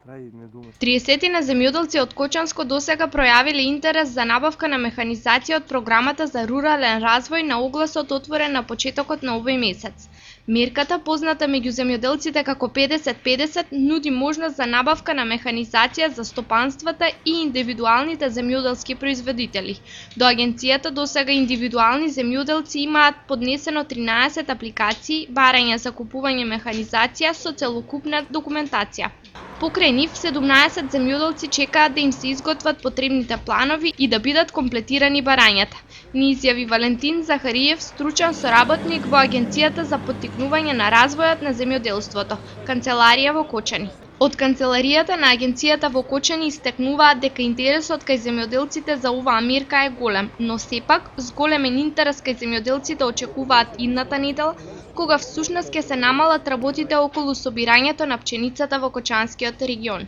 30 на земјоделци од Кочанско досега пројавиле интерес за набавка на механизација од програмата за рурален развој на огласот отворен на почетокот на овој месец. Мерката, позната меѓу земјоделците како 50-50, нуди можност за набавка на механизација за стопанствата и индивидуалните земјоделски производители. До агенцијата досега индивидуални земјоделци имаат поднесено 13 апликации, барања за купување механизација со целокупна документација. Покрај нив, 17 земјоделци чекаат да им се изготват потребните планови и да бидат комплетирани барањата, ни изјави Валентин Захариев, стручен соработник во Агенцијата за поттикнување на развојот на земјоделството, канцеларија во Кочани. Од канцеларијата на агенцијата во Кочани истекнуваат дека интересот кај земјоделците за оваа мерка е голем, но сепак зголемен интерес кај земјоделците очекуваат идната недела, кога всушност ќе се намалат работите околу собирањето на пченицата во Кочанскиот регион.